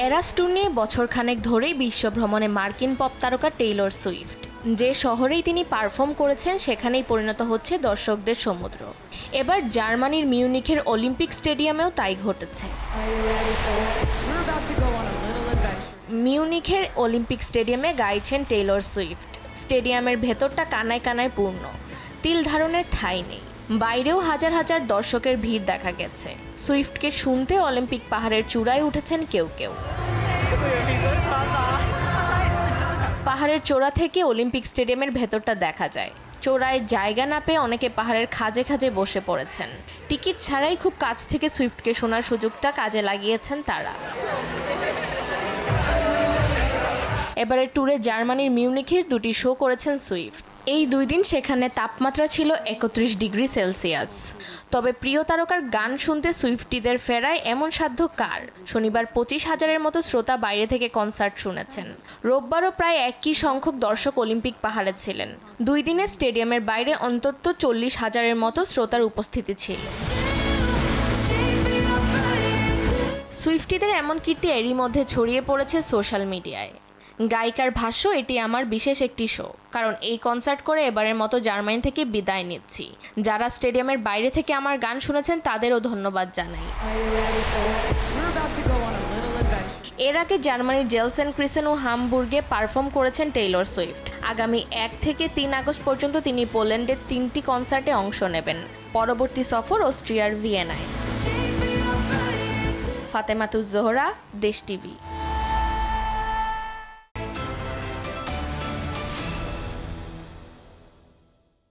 এরাস tour নিয়ে বছরখানেক ধরেই বিশ্ব ভ্রমণে মার্কিন পপ তারকা টেইলর সুইফট। যে শহরেই তিনি পারফর্ম করেছেন সেখানেই পরিণত হচ্ছে দর্শকদের সমুদ্র। এবার জার্মানির মিউনিখের অলিম্পিক স্টেডিয়ামেও তাই ঘটেছে। মিউনিখের অলিম্পিক স্টেডিয়ামে গাইছেন টেইলর সুইফট। স্টেডিয়ামের ভেতরটা কানায় কানায় পূর্ণ, তিল ধারণের ঠাঁই নেই। বাইরেও হাজার হাজার দর্শকের ভিড় দেখা গেছে। সুইফটকে শুনতে অলিম্পিক পাহাড়ের চূড়ায় উঠেছেন কেউ কেউ। পাহাড়ের চূড়া থেকে অলিম্পিক স্টেডিয়ামের ভেতরটা দেখা যায়। চূড়ায় জায়গা না পেয়ে অনেকে পাহাড়ের খাঁজে খাঁজে বসে পড়েছেন। টিকিট ছাড়াই খুব কাছ থেকে সুইফটকে শোনার সুযোগটা কাজে লাগিয়েছেন তারা। এবারে ট্যুরে জার্মানির মিউনিখে দুটি শো করেছেন সুইফট। এই 2 দিন সেখানে তাপমাত্রা ছিল 31 ডিগ্রি সেলসিয়াস। তবে প্রিয় তারকার গান শুনতে সুইফটিদের ফেরায় এমন সাধ্য কার? শনিবার 25,000-এর মতো শ্রোতা বাইরে থেকে কনসার্ট শুনেছেন। রোববারও প্রায় একই সংখ্যক দর্শক অলিম্পিক পাহাড়ে ছিলেন। 2 দিনে স্টেডিয়ামের বাইরে অন্তত 40,000-এর মতো শ্রোতার উপস্থিতি ছিল। সুইফটিদের এমন কীর্তি এরই মধ্যে ছড়িয়ে পড়েছে সোশ্যাল মিডিয়ায়। গায়িকার ভাষ্য, এটি আমার বিশেষ একটি শো, কারণ এই কনসার্ট করে এবারের মতো জার্মানি থেকে বিদায় নিচ্ছি। যারা স্টেডিয়ামের বাইরে থেকে আমার গান শুনেছেন তাদেরও ধন্যবাদ জানাই। এর আগে জার্মানির জেলসেনক্রিসেন ও হামবুর্গে পারফর্ম করেছেন টেইলর সুইফট। আগামী 1 থেকে 3 আগস্ট পর্যন্ত তিনি পোল্যান্ডের 3টি কনসার্টে অংশ নেবেন। পরবর্তী সফর অস্ট্রিয়ার ভিয়েনায়। ফাতেমাতুজ জোহরা, দেশ টিভি।